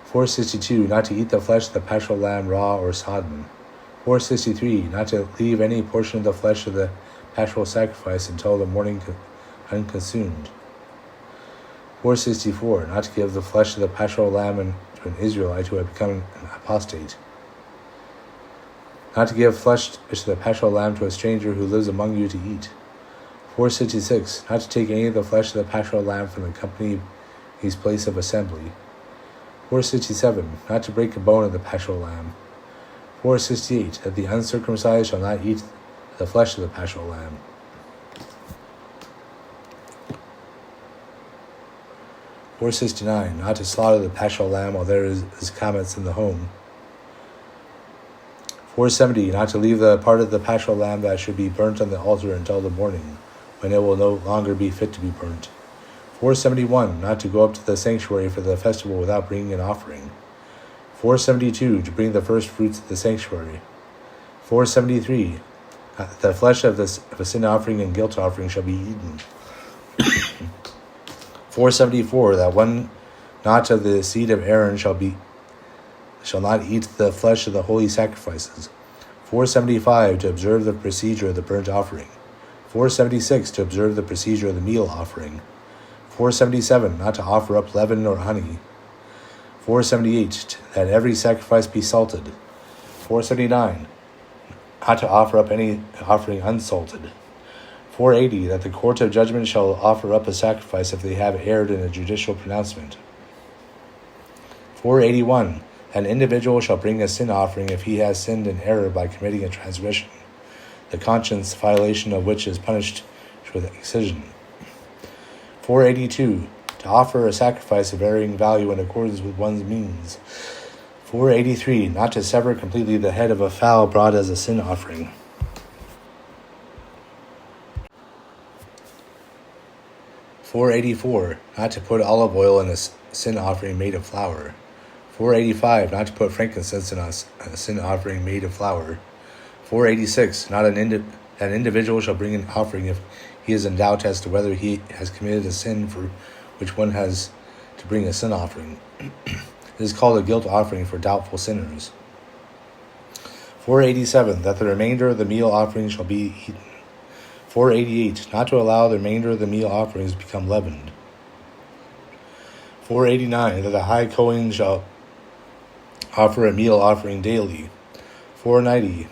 462. Not to eat the flesh of the paschal lamb raw or sodden. 463. Not to leave any portion of the flesh of the paschal sacrifice until the morning unconsumed. 464. Not to give the flesh of the paschal lamb to an Israelite who had become an apostate. Not to give flesh to the paschal lamb to a stranger who lives among you to eat. 466. Not to take any of the flesh of the paschal lamb from the company's place of assembly. 467. Not to break a bone of the paschal lamb. 468. That the uncircumcised shall not eat the flesh of the paschal lamb. 469. Not to slaughter the paschal lamb while there is comets in the home. 470. Not to leave the part of the paschal lamb that should be burnt on the altar until the morning, when it will no longer be fit to be burnt. 471. Not to go up to the sanctuary for the festival without bringing an offering. 472. To bring the first fruits of the sanctuary. 473. The flesh of a sin offering and guilt offering shall be eaten. 474. That one not of the seed of Aaron shall not eat the flesh of the holy sacrifices. 475. To observe the procedure of the burnt offering. 476. To observe the procedure of the meal offering. 477. Not to offer up leaven or honey. 478. That every sacrifice be salted. 479. Not to offer up any offering unsalted. 480. That the court of judgment shall offer up a sacrifice if they have erred in a judicial pronouncement. 481. An individual shall bring a sin offering if he has sinned in error by committing a transgression, the conscience violation of which is punished with excision. 482. To offer a sacrifice of varying value in accordance with one's means. 483. Not to sever completely the head of a fowl brought as a sin offering. 484. Not to put olive oil in a sin offering made of flour. 485. Not to put frankincense in a sin offering made of flour. 486. An individual shall bring an offering if he is in doubt as to whether he has committed a sin for which one has to bring a sin offering. This is called a guilt offering for doubtful sinners. 487. That the remainder of the meal offering shall be eaten. 488. Not to allow the remainder of the meal offerings to become leavened. 489. That the high Kohen shall offer a meal offering daily. 490.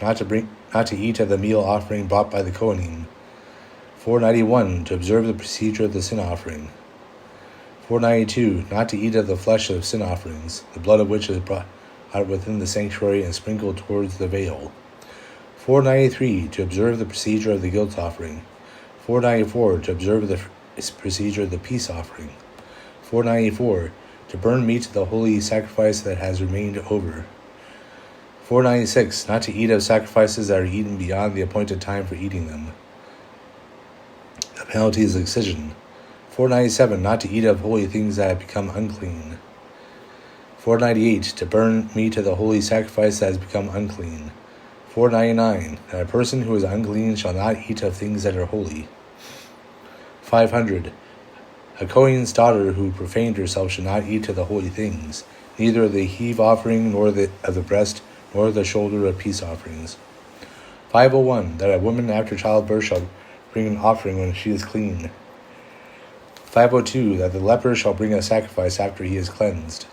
Not to eat of the meal offering brought by the Kohanim. 491. To observe the procedure of the sin offering. 492. Not to eat of the flesh of sin offerings, the blood of which is brought out within the sanctuary and sprinkled towards the veil. 493. To observe the procedure of the guilt offering. 494. To observe the procedure of the peace offering. 494. To burn meat to the holy sacrifice that has remained over. 496. Not to eat of sacrifices that are eaten beyond the appointed time for eating them. The penalty is excision. 497. Not to eat of holy things that have become unclean. 498. To burn meat to the holy sacrifice that has become unclean. 499. That a person who is unclean shall not eat of things that are holy. 500. A Kohen's daughter who profaned herself should not eat of the holy things, neither of the heave offering, nor of the breast, nor of the shoulder of peace offerings. 501. That a woman after childbirth shall bring an offering when she is clean. 502. That the leper shall bring a sacrifice after he is cleansed.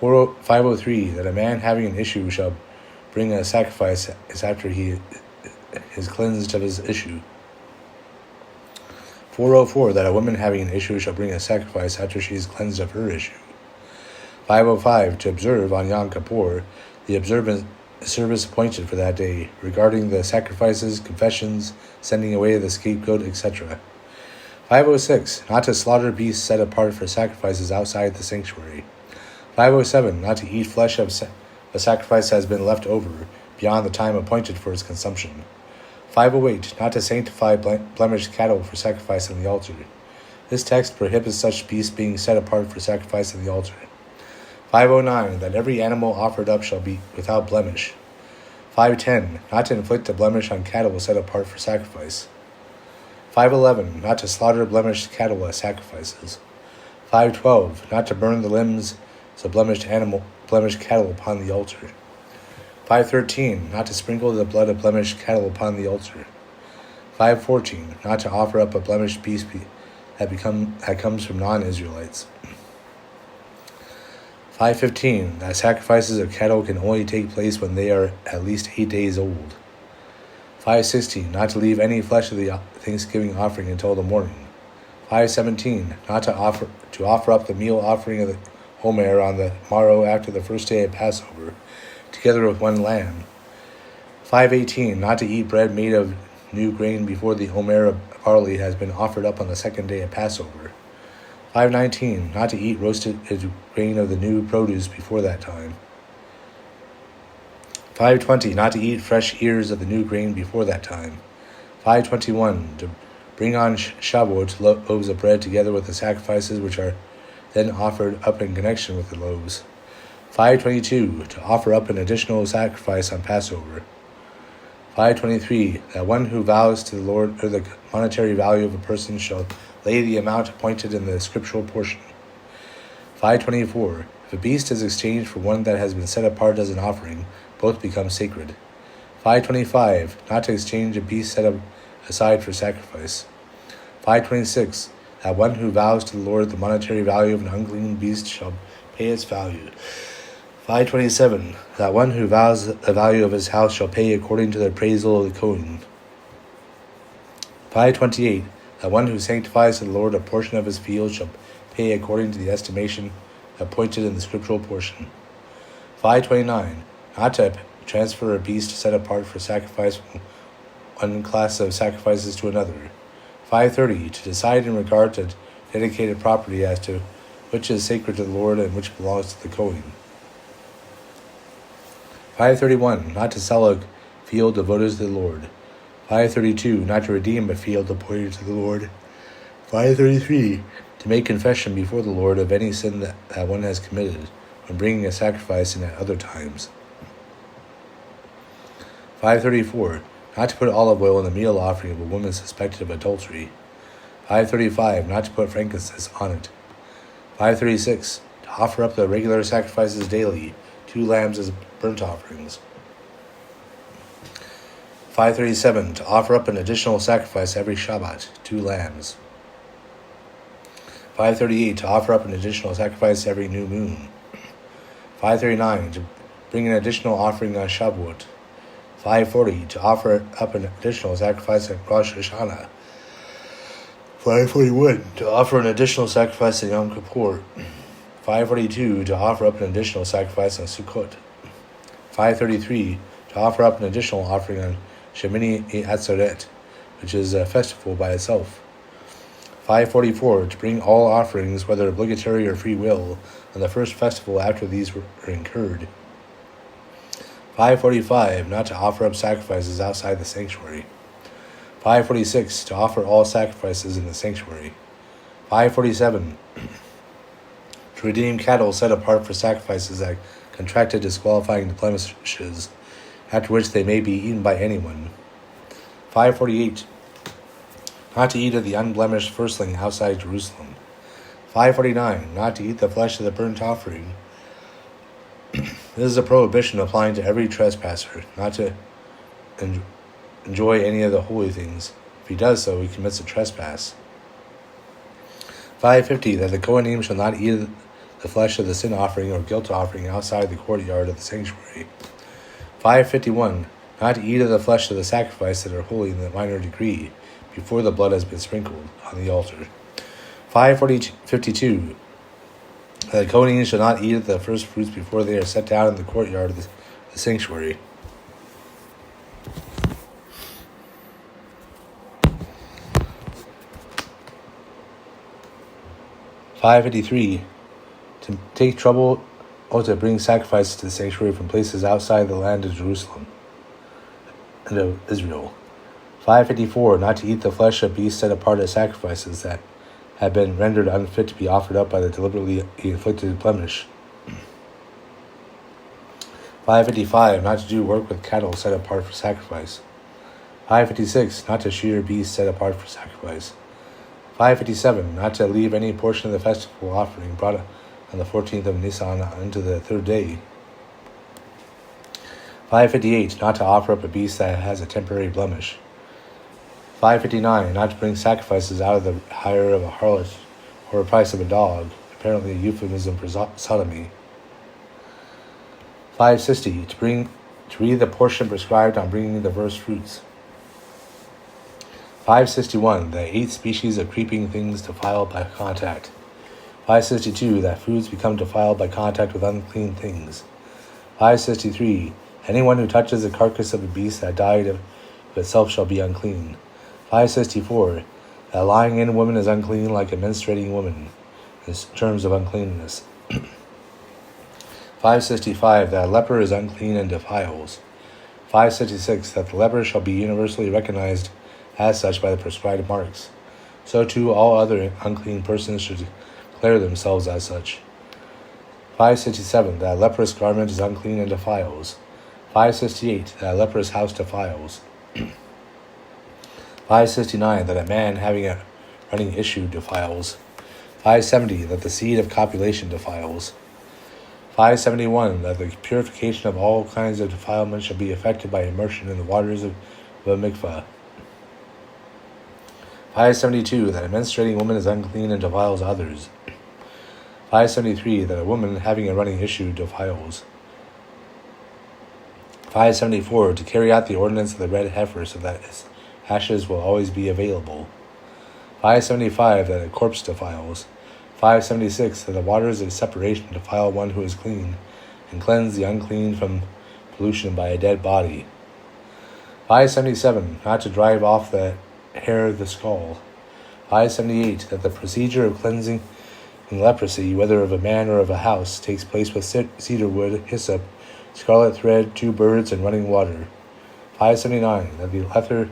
503. That a man having an issue shall bring a sacrifice after he is cleansed of his issue. 404. That a woman having an issue shall bring a sacrifice after she is cleansed of her issue. 505. To observe on Yom Kippur the service appointed for that day, regarding the sacrifices, confessions, sending away the scapegoat, etc. 506. Not to slaughter beasts set apart for sacrifices outside the sanctuary. 507. Not to eat flesh of a sacrifice that has been left over beyond the time appointed for its consumption. 508. Not to sanctify blemished cattle for sacrifice on the altar. This text prohibits such beasts being set apart for sacrifice on the altar. 509. That every animal offered up shall be without blemish. 510. Not to inflict a blemish on cattle set apart for sacrifice. 511. Not to slaughter blemished cattle as sacrifices. 512. Not to burn the limbs of blemished cattle upon the altar. 513. Not to sprinkle the blood of blemished cattle upon the altar. 514. Not to offer up a blemished beast that comes from non-Israelites. 515. That sacrifices of cattle can only take place when they are at least 8 days old. 516. Not to leave any flesh of the Thanksgiving offering until the morning. 517. Not to offer up the meal offering of the Homer on the morrow after the first day of Passover, together with one lamb. 518. Not to eat bread made of new grain before the Homer of barley has been offered up on the second day of Passover. 519. Not to eat roasted grain of the new produce before that time. 520. Not to eat fresh ears of the new grain before that time. 521. To bring on Shavuot loaves of bread together with the sacrifices which are then offered up in connection with the loaves. 522. To offer up an additional sacrifice on Passover. 523. That one who vows to the Lord or the monetary value of a person shall lay the amount appointed in the scriptural portion. 524. If a beast is exchanged for one that has been set apart as an offering, both become sacred. 525. Not to exchange a beast set aside for sacrifice. 526. That one who vows to the Lord the monetary value of an unclean beast shall pay its value. 527. That one who vows the value of his house shall pay according to the appraisal of the Kohen. 528. That one who sanctifies to the Lord a portion of his field shall pay according to the estimation appointed in the scriptural portion. 529. Not to transfer a beast set apart for sacrifice from one class of sacrifices to another. 530. To decide in regard to dedicated property as to which is sacred to the Lord and which belongs to the Kohen. 531. Not to sell a field devoted to the Lord. 532. Not to redeem a field appointed to the Lord. 533. To make confession before the Lord of any sin that one has committed when bringing a sacrifice and at other times. 534. Not to put olive oil in the meal offering of a woman suspected of adultery. 535. Not to put frankincense on it. 536. To offer up the regular sacrifices daily, 2 lambs as burnt offerings. 537. To offer up an additional sacrifice every Shabbat, 2 lambs. 538. To offer up an additional sacrifice every new moon. 539. To bring an additional offering on Shavuot. 540. To offer up an additional sacrifice at Rosh Hashanah. 541. To offer an additional sacrifice at Yom Kippur. 542. To offer up an additional sacrifice on Sukkot. 533. To offer up an additional offering on Shemini Atzeret, which is a festival by itself. 544. To bring all offerings, whether obligatory or free will, on the first festival after these were incurred. 545. Not to offer up sacrifices outside the sanctuary. 546. To offer all sacrifices in the sanctuary. 547. To redeem cattle set apart for sacrifices that contracted disqualifying blemishes, after which they may be eaten by anyone. 548. Not to eat of the unblemished firstling outside Jerusalem. 549. Not to eat the flesh of the burnt offering. This is a prohibition applying to every trespasser, not to enjoy any of the holy things. If he does so, he commits a trespass. 550. That the Kohanim shall not eat the flesh of the sin offering or guilt offering outside the courtyard of the sanctuary. 551. Not to eat of the flesh of the sacrifice that are holy in the minor degree, before the blood has been sprinkled on the altar. 552. The Kohanim shall not eat of the first fruits before they are set down in the courtyard of the sanctuary. 553. To take trouble or to bring sacrifices to the sanctuary from places outside the land of Jerusalem and of Israel. 554. Not to eat the flesh of beasts set apart as sacrifices that have been rendered unfit to be offered up by the deliberately inflicted blemish. 555. Not to do work with cattle set apart for sacrifice. 556. Not to shear beasts set apart for sacrifice. 557. Not to leave any portion of the festival offering brought on the 14th of Nisan into the third day. 558. Not to offer up a beast that has a temporary blemish. 559. Not to bring sacrifices out of the hire of a harlot or a price of a dog, apparently a euphemism for sodomy. 560. To read the portion prescribed on bringing the first fruits. 561. That 8 species of creeping things defiled by contact. 562. That foods become defiled by contact with unclean things. 563. Anyone who touches the carcass of a beast that died of itself shall be unclean. 564. That lying in woman is unclean like a menstruating woman, in terms of uncleanness. 565. That a leper is unclean and defiles. 566. That the leper shall be universally recognized as such by the prescribed marks. So too all other unclean persons should declare themselves as such. 567. That a leprous garment is unclean and defiles. 568. That a leprous house defiles. 569. That a man having a running issue defiles. 570. That the seed of copulation defiles. 571. That the purification of all kinds of defilement shall be effected by immersion in the waters of a mikvah. 572. That a menstruating woman is unclean and defiles others. 573. That a woman having a running issue defiles. 574. To carry out the ordinance of the red heifer so that its ashes will always be available. 575. That a corpse defiles. 576. That the waters of separation defile one who is clean, and cleanse the unclean from pollution by a dead body. 577. Not to drive off the hair of the skull. 578. That the procedure of cleansing in leprosy, whether of a man or of a house, takes place with cedar wood, hyssop, scarlet thread, 2 birds, and running water. 579. That the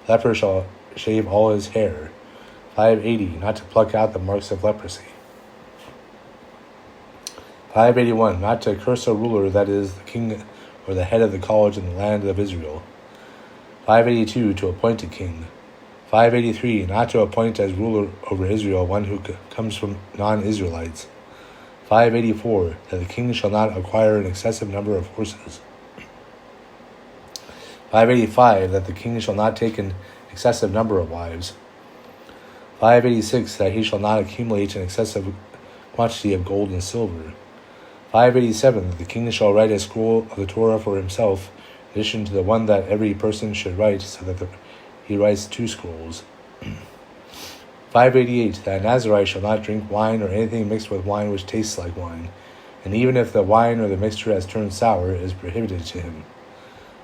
leper shall shave all his hair. 580. Not to pluck out the marks of leprosy. 581. Not to curse a ruler, that is, the king or the head of the college in the land of Israel. 582. To appoint a king. 583. Not to appoint as ruler over Israel one who comes from non-Israelites. 584. That the king shall not acquire an excessive number of horses. 585. That the king shall not take an excessive number of wives. 586. That he shall not accumulate an excessive quantity of gold and silver. 587. That the king shall write a scroll of the Torah for himself, in addition to the one that every person should write, so that he writes 2 scrolls. 588. That a Nazirite shall not drink wine or anything mixed with wine which tastes like wine, and even if the wine or the mixture has turned sour, it is prohibited to him.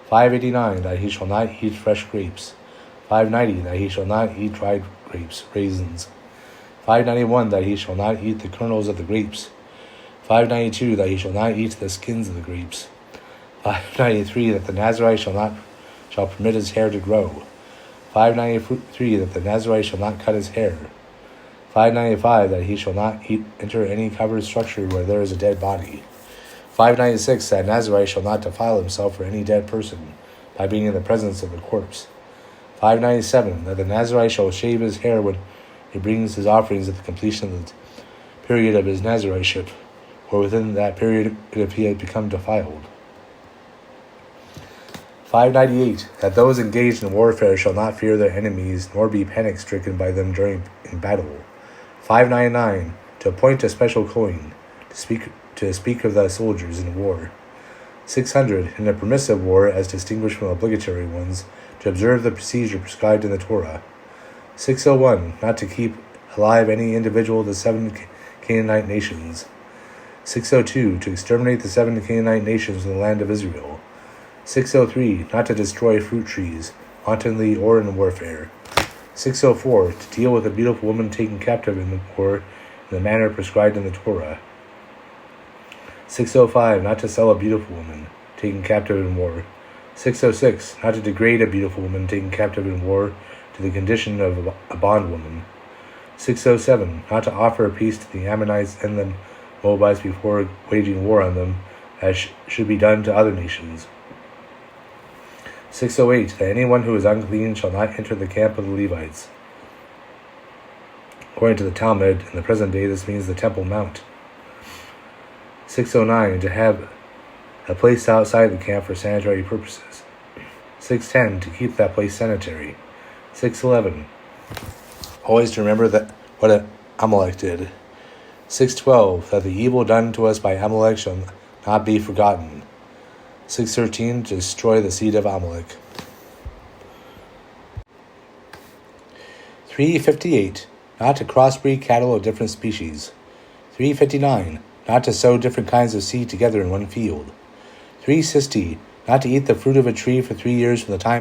589. That he shall not eat fresh grapes. 590. That he shall not eat dried grapes, raisins. 591. That he shall not eat the kernels of the grapes. 592. That he shall not eat the skins of the grapes. 593. That the Nazirite shall permit his hair to grow. 593. That the Nazirite shall not cut his hair. 595. That he shall not enter any covered structure where there is a dead body. 596. That Nazirite shall not defile himself for any dead person by being in the presence of the corpse. 597. That the Nazirite shall shave his hair when he brings his offerings at the completion of the period of his Naziriship, or within that period if he had become defiled. 598. That those engaged in warfare shall not fear their enemies, nor be panic-stricken by them in battle. 599. To appoint a special coin, to speak of the soldiers in war. 600. In a permissive war, as distinguished from obligatory ones, to observe the procedure prescribed in the Torah. 601. Not to keep alive any individual of the 7 Canaanite nations. 602. To exterminate the 7 Canaanite nations in the land of Israel. 603. Not to destroy fruit trees, wantonly or in warfare. 604. To deal with a beautiful woman taken captive in the war in the manner prescribed in the Torah. 605. Not to sell a beautiful woman taken captive in war. 606. Not to degrade a beautiful woman taken captive in war to the condition of a bondwoman. 607. Not to offer a peace to the Ammonites and the Moabites before waging war on them, as should be done to other nations. 608. That anyone who is unclean shall not enter the camp of the Levites. According to the Talmud, in the present day this means the Temple Mount. 609. To have a place outside the camp for sanitary purposes. 610. To keep that place sanitary. 611. Always to remember that what Amalek did. 612. That the evil done to us by Amalek shall not be forgotten. 613. To destroy the seed of Amalek. 358. Not to crossbreed cattle of different species. 359. Not to sow different kinds of seed together in one field. 360. Not to eat the fruit of a tree for 3 years from the time